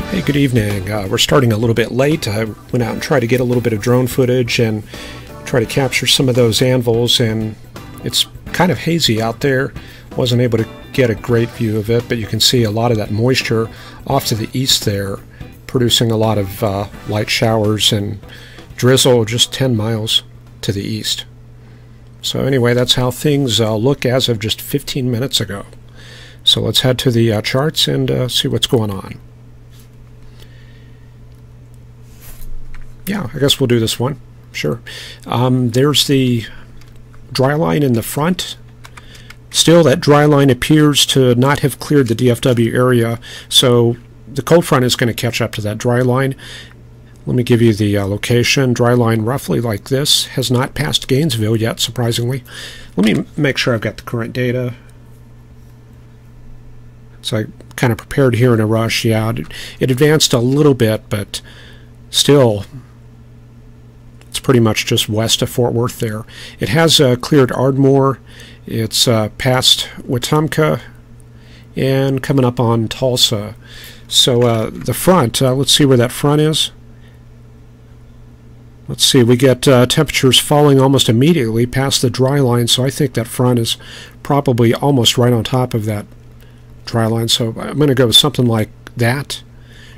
Hey, good evening. We're starting a little bit late. I went out and tried to get a little bit of drone footage and try to capture some of those anvils, and it's kind of hazy out there. Wasn't able to get a great view of it, but you can see a lot of that moisture off to the east there, producing a lot of light showers and drizzle just 10 miles to the east. So anyway, that's how things look as of just 15 minutes ago. So let's head to the charts and see what's going on. Yeah, I guess we'll do this one. Sure. There's the dry line in the front. Still, that dry line appears to not have cleared the DFW area, so the cold front is going to catch up to that dry line. Let me give you the location. Dry line roughly like this. Has not passed Gainesville yet, surprisingly. Let me make sure I've got the current data. So I kind of prepared here in a rush. Yeah, it advanced a little bit, but still, it's pretty much just west of Fort Worth there. It has cleared Ardmore. It's past Wetumpka and coming up on Tulsa. So the front, let's see where that front is. Let's see, we get temperatures falling almost immediately past the dry line, so I think that front is probably almost right on top of that dry line. So I'm going to go with something like that.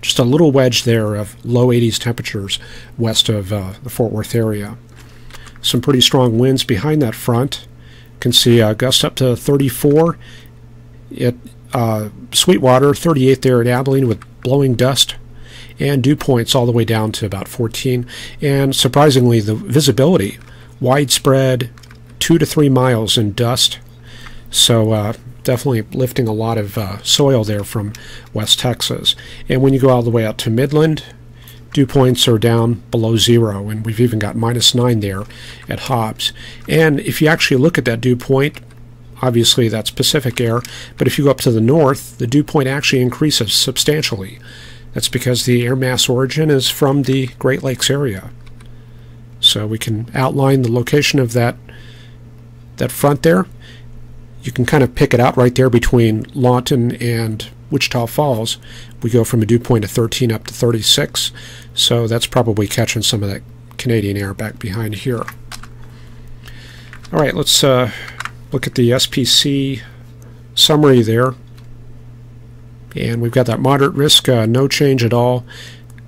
Just a little wedge there of low 80s temperatures west of the Fort Worth area. Some pretty strong winds behind that front. You can see gusts up to 34 at Sweetwater, 38 there at Abilene with blowing dust, and dew points all the way down to about 14. And surprisingly, the visibility widespread 2 to 3 miles in dust. So definitely lifting a lot of soil there from West Texas. And when you go all the way out to Midland, dew points are down below 0, and we've even got -9 there at Hobbs. And if you actually look at that dew point, obviously that's Pacific air, but if you go up to the north, the dew point actually increases substantially. That's because the air mass origin is from the Great Lakes area. So we can outline the location of that front there. You can kind of pick it out right there between Lawton and Wichita Falls. We go from a dew point of 13 up to 36, so that's probably catching some of that Canadian air back behind here. All right, let's look at the SPC summary there. And we've got that moderate risk, no change at all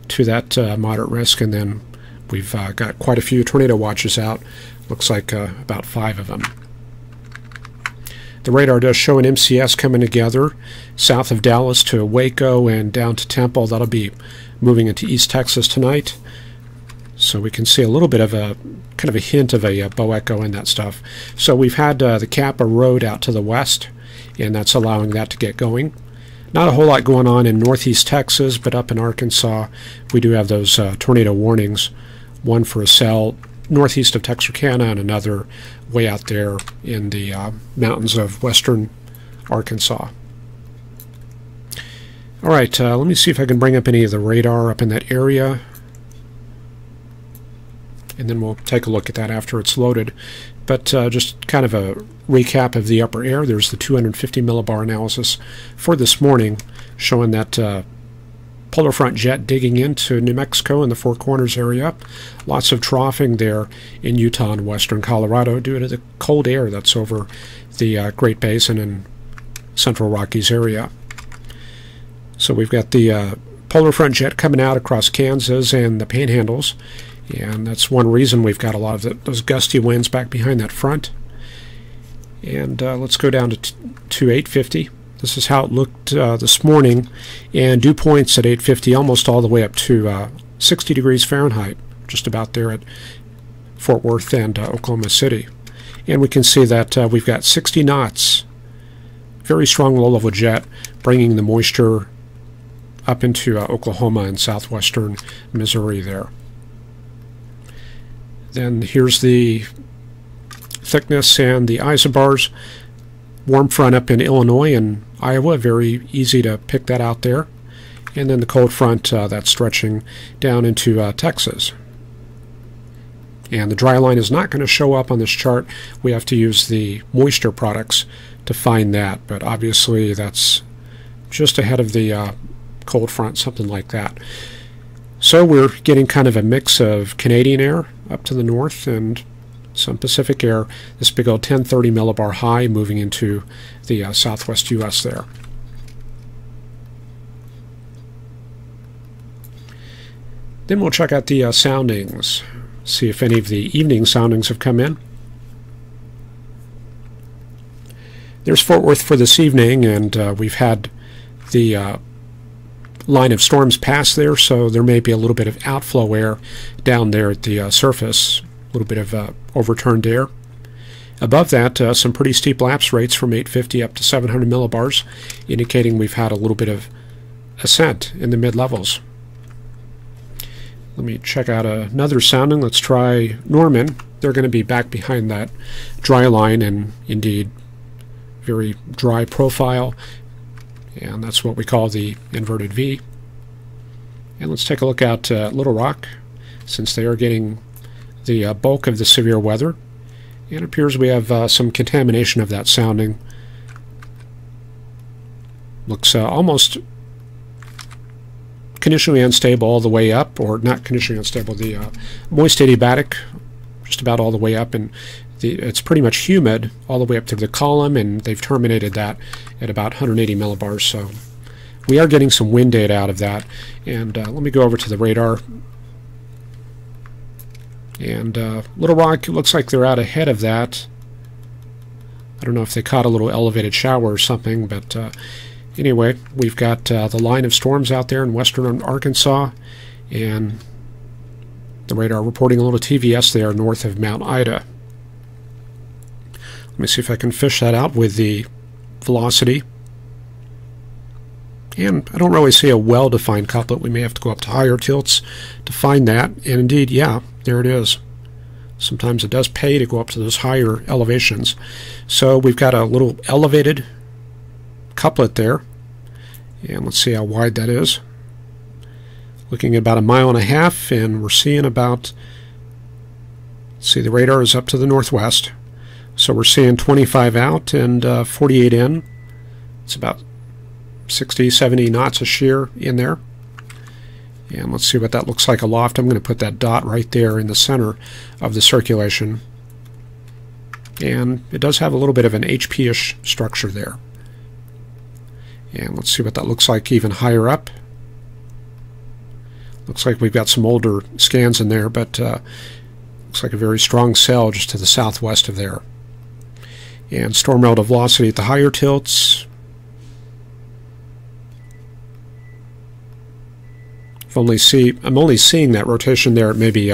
to that moderate risk, and then we've got quite a few tornado watches out. Looks like about 5 of them. The radar does show an MCS coming together south of Dallas to Waco and down to Temple. That'll be moving into East Texas tonight. So we can see a little bit of a kind of a hint of a bow echo in that stuff. So we've had the Kappa Road out to the west, and that's allowing that to get going. Not a whole lot going on in northeast Texas, but up in Arkansas, we do have those tornado warnings. One for a cell northeast of Texarkana and another way out there in the mountains of western Arkansas. All right, let me see if I can bring up any of the radar up in that area, and then we'll take a look at that after it's loaded. But just kind of a recap of the upper air. There's the 250 millibar analysis for this morning, showing that polar front jet digging into New Mexico in the Four Corners area. Lots of troughing there in Utah and western Colorado due to the cold air that's over the Great Basin and Central Rockies area. So we've got the polar front jet coming out across Kansas and the Panhandles, and that's one reason we've got a lot of those gusty winds back behind that front. And let's go down to 850. This is how it looked this morning, and dew points at 850 almost all the way up to 60 degrees Fahrenheit, just about there at Fort Worth and Oklahoma City. And we can see that we've got 60 knots, very strong low-level jet, bringing the moisture up into Oklahoma and southwestern Missouri there. Then here's the thickness and the isobars. Warm front up in Illinois and Iowa, very easy to pick that out there. And then the cold front that's stretching down into Texas. And the dry line is not going to show up on this chart. We have to use the moisture products to find that, but obviously that's just ahead of the cold front, something like that. So we're getting kind of a mix of Canadian air up to the north and some Pacific air, this big old 1030 millibar high moving into the southwest U.S. there. Then we'll check out the soundings, see if any of the evening soundings have come in. There's Fort Worth for this evening, and we've had the line of storms pass there, so there may be a little bit of outflow air down there at the surface, a little bit of overturned air. Above that, some pretty steep lapse rates from 850 up to 700 millibars, indicating we've had a little bit of ascent in the mid-levels. Let me check out another sounding. Let's try Norman. They're going to be back behind that dry line, and indeed very dry profile, and that's what we call the inverted V. And let's take a look at Little Rock, since they are getting the bulk of the severe weather. And it appears we have some contamination of that sounding. Looks almost conditionally unstable all the way up, or not conditionally unstable, the moist adiabatic just about all the way up, and it's pretty much humid all the way up to the column, and they've terminated that at about 180 millibars. So we are getting some wind data out of that. And let me go over to the radar. And Little Rock, it looks like they're out ahead of that. I don't know if they caught a little elevated shower or something, but anyway, we've got the line of storms out there in western Arkansas, and the radar reporting a little TVS there north of Mount Ida. Let me see if I can fish that out with the velocity. And I don't really see a well-defined couplet. We may have to go up to higher tilts to find that. And indeed, yeah, there it is. Sometimes it does pay to go up to those higher elevations. So we've got a little elevated couplet there. And let's see how wide that is. Looking at about 1.5 miles, and we're seeing about, see, the radar is up to the northwest. So we're seeing 25 out and 48 in. It's about 60, 70 knots of shear in there. And let's see what that looks like aloft. I'm going to put that dot right there in the center of the circulation. And it does have a little bit of an HP-ish structure there. And let's see what that looks like even higher up. Looks like we've got some older scans in there, but looks like a very strong cell just to the southwest of there. And storm relative velocity at the higher tilts. I'm only seeing that rotation there at maybe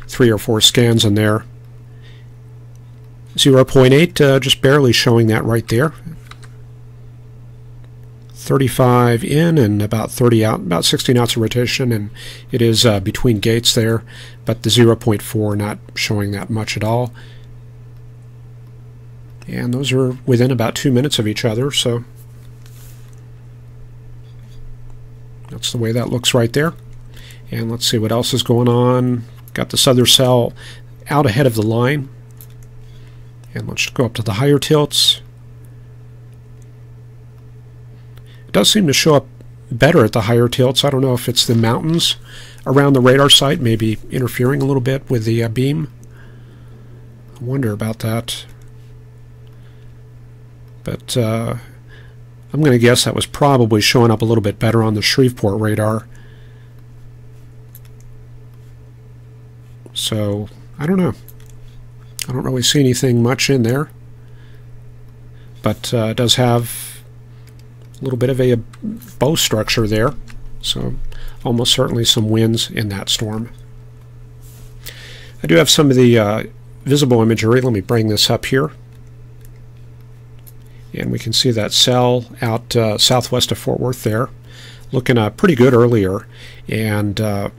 3 or 4 scans in there. 0.8, just barely showing that right there. 35 in and about 30 out, about 60 knots of rotation, and it is between gates there, but the 0.4 not showing that much at all. And those are within about 2 minutes of each other, so that's the way that looks right there. And let's see what else is going on. Got this other cell out ahead of the line. And let's go up to the higher tilts. It does seem to show up better at the higher tilts. I don't know if it's the mountains around the radar site maybe interfering a little bit with the beam. I wonder about that. But I'm going to guess that was probably showing up a little bit better on the Shreveport radar. So, I don't know. I don't really see anything much in there. But it does have a little bit of a bow structure there. So, almost certainly some winds in that storm. I do have some of the visible imagery. Let me bring this up here. And we can see that cell out southwest of Fort Worth there, looking pretty good earlier. And out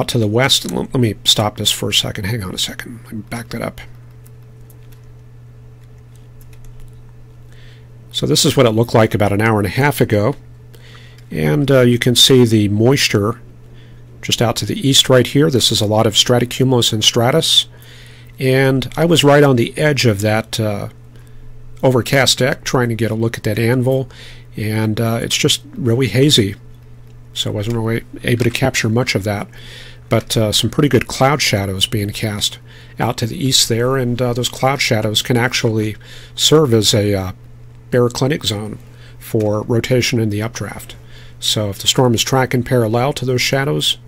to the west, let me stop this for a second. Hang on a second. Let me back that up. So this is what it looked like about 1.5 hours ago. And you can see the moisture just out to the east right here. This is a lot of stratocumulus and stratus. And I was right on the edge of that overcast deck trying to get a look at that anvil, and it's just really hazy, so I wasn't really able to capture much of that. But some pretty good cloud shadows being cast out to the east there, and those cloud shadows can actually serve as a baroclinic zone for rotation in the updraft. So if the storm is tracking parallel to those shadows,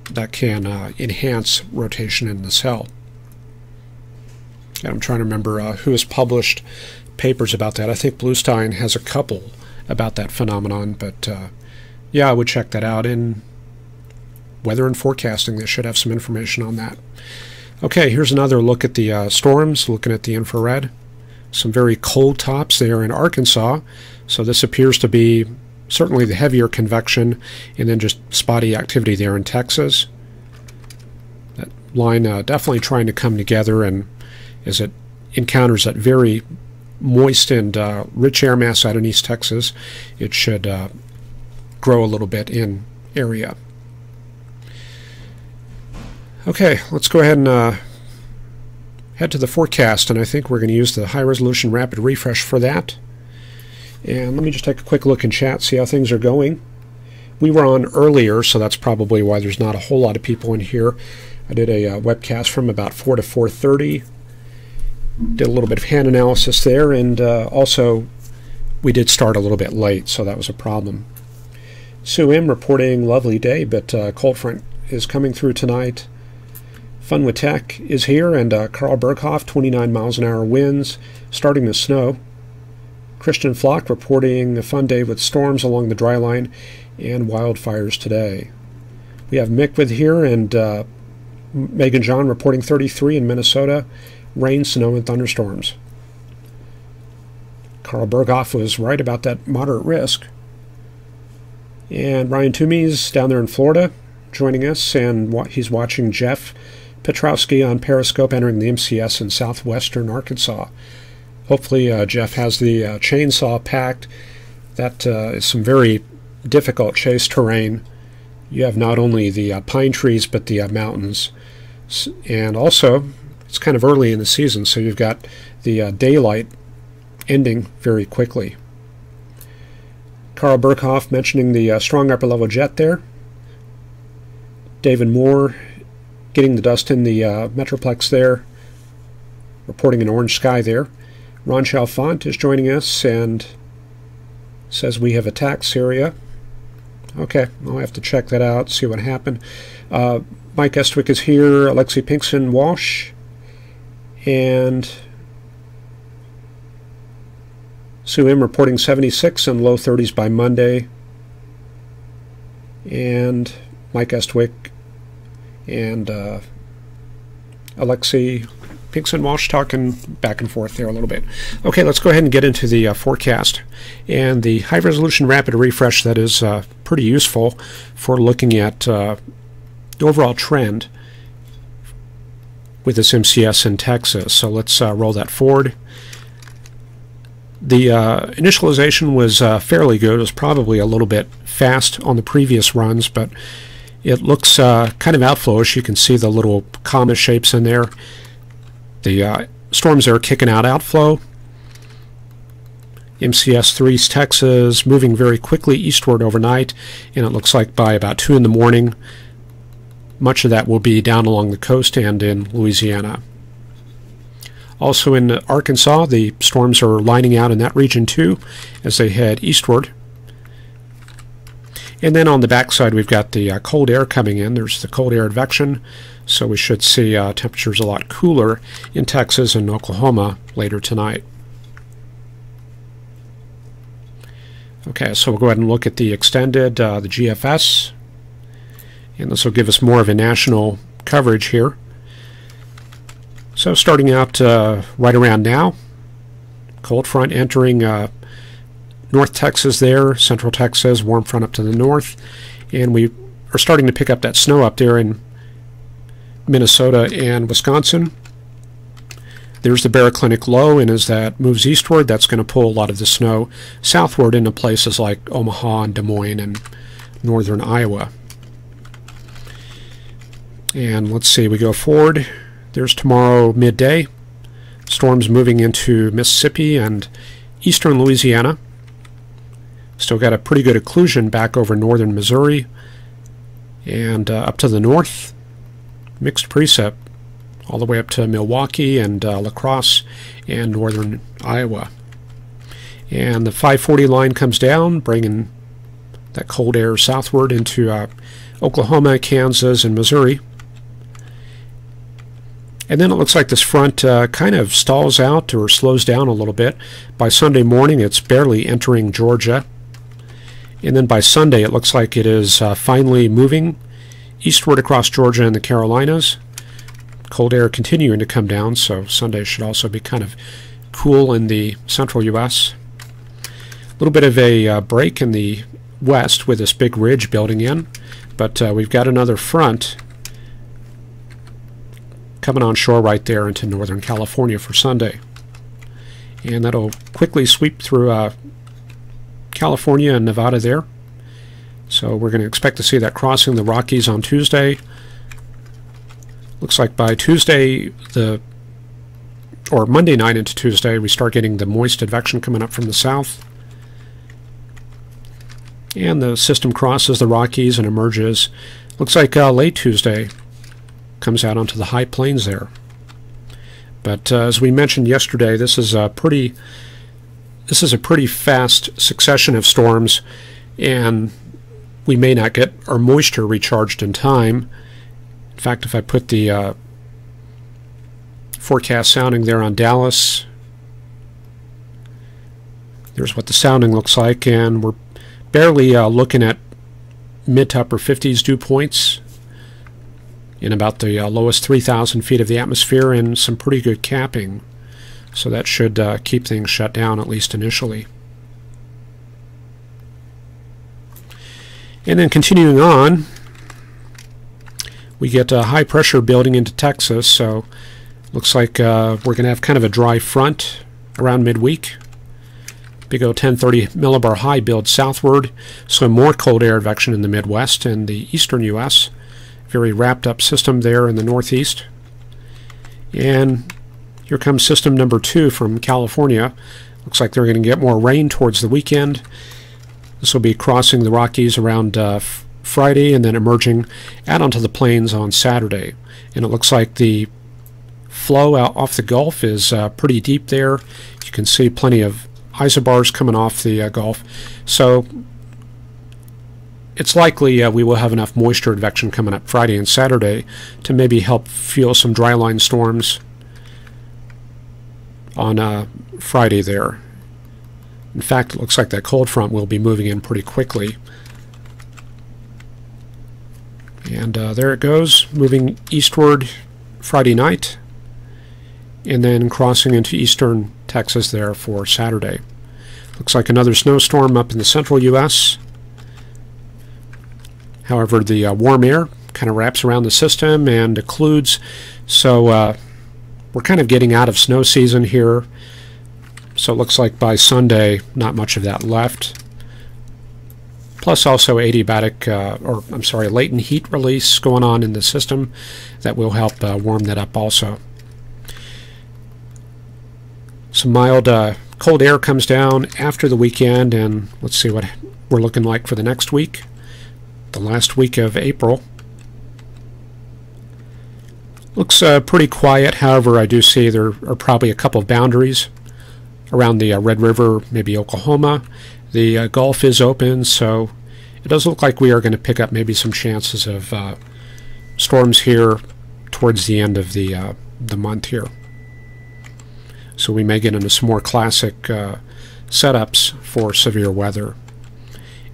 that can enhance rotation in the cell. And I'm trying to remember who has published papers about that. I think Bluestein has a couple about that phenomenon, but yeah, I would check that out. In Weather and Forecasting, they should have some information on that. Okay, here's another look at the storms, looking at the infrared. Some very cold tops there in Arkansas, so this appears to be certainly the heavier convection, and then just spotty activity there in Texas. That line definitely trying to come together, and as it encounters that very moist and rich air mass out in East Texas, it should grow a little bit in area. Okay, let's go ahead and head to the forecast, and I think we're going to use the high-resolution rapid refresh for that. And let me just take a quick look in chat, see how things are going. We were on earlier, so that's probably why there's not a whole lot of people in here. I did a webcast from about 4 to 4:30. Did a little bit of hand analysis there, and also we did start a little bit late, so that was a problem. Sue M reporting lovely day, but cold front is coming through tonight. Fun with Tech is here, and Carl Berghoff, 29 miles an hour winds, starting to snow. Christian Flock reporting a fun day with storms along the dry line and wildfires today. We have Mick with here, and Megan John reporting 33 in Minnesota, rain, snow, and thunderstorms. Carl Berghoff was right about that moderate risk. And Ryan Toomey's down there in Florida joining us, and he's watching Jeff Petrowski on Periscope entering the MCS in southwestern Arkansas. Hopefully Jeff has the chainsaw packed. That is some very difficult chase terrain. You have not only the pine trees, but the mountains. And also, it's kind of early in the season, so you've got the daylight ending very quickly. Carl Berghoff mentioning the strong upper-level jet there. David Moore getting the dust in the Metroplex there, reporting an orange sky there. Ron Chalfant is joining us and says we have attacked Syria. Okay, I'll have to check that out, see what happened. Mike Estwick is here, Alexei Pinkson Walsh, and Sue M reporting 76 and low 30s by Monday. And Mike Estwick and Alexei Pinkson Walsh talking back and forth there a little bit. Okay, let's go ahead and get into the forecast. And the high-resolution rapid refresh, that is pretty useful for looking at the overall trend with this MCS in Texas. So let's roll that forward. The initialization was fairly good. It was probably a little bit fast on the previous runs, but it looks kind of outflowish. You can see the little comma shapes in there. The storms are kicking out outflow. MCS 3's Texas moving very quickly eastward overnight, and it looks like by about 2 in the morning, much of that will be down along the coast and in Louisiana. Also in Arkansas, the storms are lining out in that region too as they head eastward. And then on the backside, we've got the cold air coming in. There's the cold air advection, so we should see temperatures a lot cooler in Texas and Oklahoma later tonight. Okay, so we'll go ahead and look at the extended, the GFS, and this will give us more of a national coverage here. So starting out right around now, cold front entering North Texas there, Central Texas, warm front up to the north, and we are starting to pick up that snow up there in Minnesota and Wisconsin. There's the baroclinic low, and as that moves eastward, that's going to pull a lot of the snow southward into places like Omaha and Des Moines and northern Iowa. And let's see, we go forward. There's tomorrow midday. Storms moving into Mississippi and eastern Louisiana. Still got a pretty good occlusion back over northern Missouri and up to the north. Mixed precip all the way up to Milwaukee and La Crosse and northern Iowa. And the 540 line comes down, bringing that cold air southward into Oklahoma, Kansas, and Missouri. And then it looks like this front kind of stalls out or slows down a little bit. By Sunday morning, it's barely entering Georgia. And then by Sunday, it looks like it is finally moving eastward across Georgia and the Carolinas. Cold air continuing to come down, so Sunday should also be kind of cool in the central U.S. A little bit of a break in the west with this big ridge building in, but we've got another front coming on shore right there into northern California for Sunday. And that'll quickly sweep through California and Nevada there. So we're going to expect to see that crossing the Rockies on Tuesday. Looks like by Tuesday, or Monday night into Tuesday, we start getting the moist advection coming up from the south. And the system crosses the Rockies and emerges. Looks like late Tuesday comes out onto the high plains there. But as we mentioned yesterday, this is a pretty fast succession of storms, and we may not get our moisture recharged in time. In fact, if I put the forecast sounding there on Dallas, there's what the sounding looks like, and we're barely looking at mid to upper 50s dew points in about the lowest 3,000 feet of the atmosphere, and some pretty good capping. So that should keep things shut down, at least initially. And then continuing on, we get high pressure building into Texas, so looks like we're going to have kind of a dry front around midweek. Big O 1030 millibar high builds southward, so more cold air advection in the Midwest and the eastern U.S. Very wrapped up system there in the northeast. And here comes system number 2 from California. Looks like they're going to get more rain towards the weekend. This will be crossing the Rockies around Friday and then emerging out onto the plains on Saturday. And it looks like the flow out off the Gulf is pretty deep there. You can see plenty of isobars coming off the Gulf. So it's likely we will have enough moisture advection coming up Friday and Saturday to maybe help fuel some dry line storms on Friday there. In fact, it looks like that cold front will be moving in pretty quickly. And there it goes, moving eastward Friday night, and then crossing into eastern Texas there for Saturday. Looks like another snowstorm up in the central U.S. However, the warm air kind of wraps around the system and occludes, so we're kind of getting out of snow season here. So it looks like by Sunday, not much of that left. Plus also adiabatic, latent heat release going on in the system that will help warm that up also. Some mild cold air comes down after the weekend, and let's see what we're looking like for the next week, the last week of April. Looks pretty quiet. However, I do see there are probably a couple of boundaries around the Red River, maybe Oklahoma. The Gulf is open, so it does look like we are going to pick up maybe some chances of storms here towards the end of the month here. So we may get into some more classic setups for severe weather.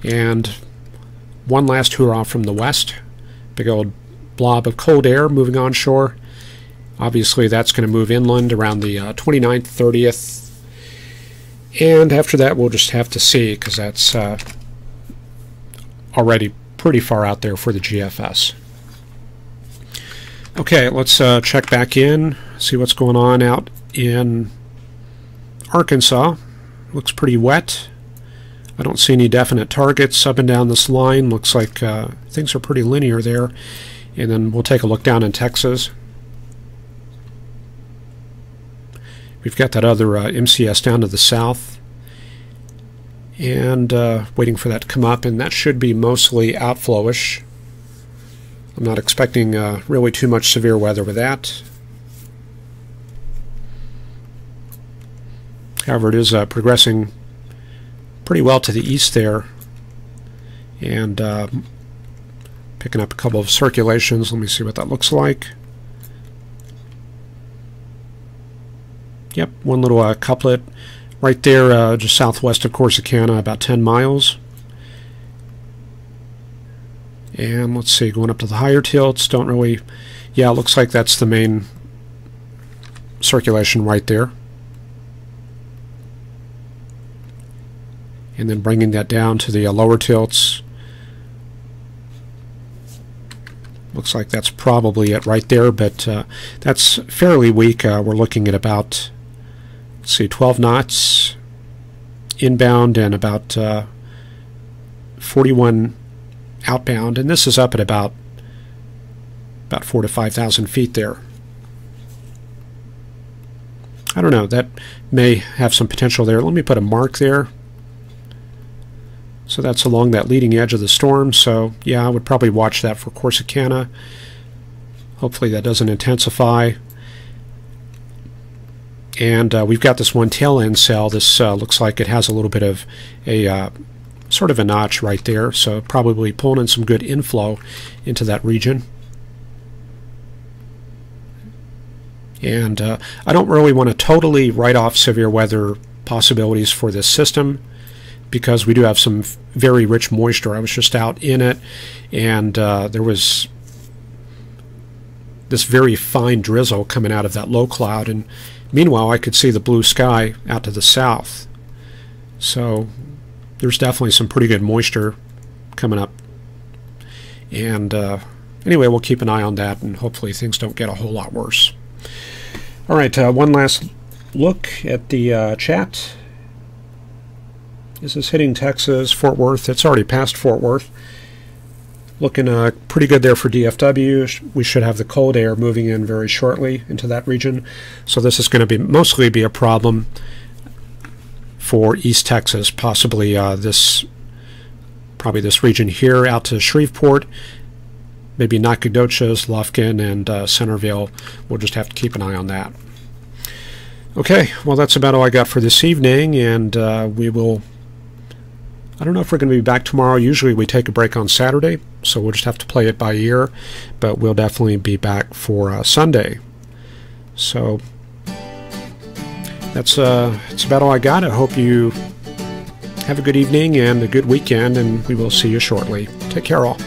And one last hurrah from the west. Big old blob of cold air moving onshore. Obviously that's going to move inland around the 29th, 30th. And after that we'll just have to see, because that's already pretty far out there for the GFS. Okay, let's check back in, see what's going on out in Arkansas. Looks pretty wet. I don't see any definite targets up and down this line. Looks like things are pretty linear there. And then we'll take a look down in Texas. We've got that other MCS down to the south. and waiting for that to come up, and that should be mostly outflowish. I'm not expecting really too much severe weather with that. However, it is progressing pretty well to the east there, and picking up a couple of circulations. Let me see what that looks like. Yep, one little couplet right there, just southwest of Corsicana, about 10 miles. And let's see, going up to the higher tilts, don't really, yeah, it looks like that's the main circulation right there. And then bringing that down to the lower tilts. Looks like that's probably it right there, but that's fairly weak. We're looking at about, let's see, 12 knots inbound and about 41 outbound, and this is up at about 4,000 to 5,000 feet there. I don't know, that may have some potential there. Let me put a mark there. So that's along that leading edge of the storm, so yeah, I would probably watch that for Corsicana. Hopefully that doesn't intensify. And we've got this one tail end cell. This looks like it has a little bit of a sort of a notch right there, so probably pulling in some good inflow into that region. And I don't really want to totally write off severe weather possibilities for this system, because we do have some very rich moisture. I was just out in it, and there was this very fine drizzle coming out of that low cloud, and meanwhile I could see the blue sky out to the south. So there's definitely some pretty good moisture coming up. And anyway, we'll keep an eye on that, and hopefully things don't get a whole lot worse. All right, one last look at the chat. This is hitting Texas, Fort Worth. It's already past Fort Worth. Looking pretty good there for DFW. We should have the cold air moving in very shortly into that region. So this is going to mostly be a problem for East Texas, possibly probably this region here out to Shreveport, maybe Nacogdoches, Lufkin, and Centerville. We'll just have to keep an eye on that. Okay, well, that's about all I got for this evening, and we will... I don't know if we're going to be back tomorrow. Usually we take a break on Saturday, so we'll just have to play it by ear, but we'll definitely be back for Sunday. So that's about all I got. I hope you have a good evening and a good weekend, and we will see you shortly. Take care, all.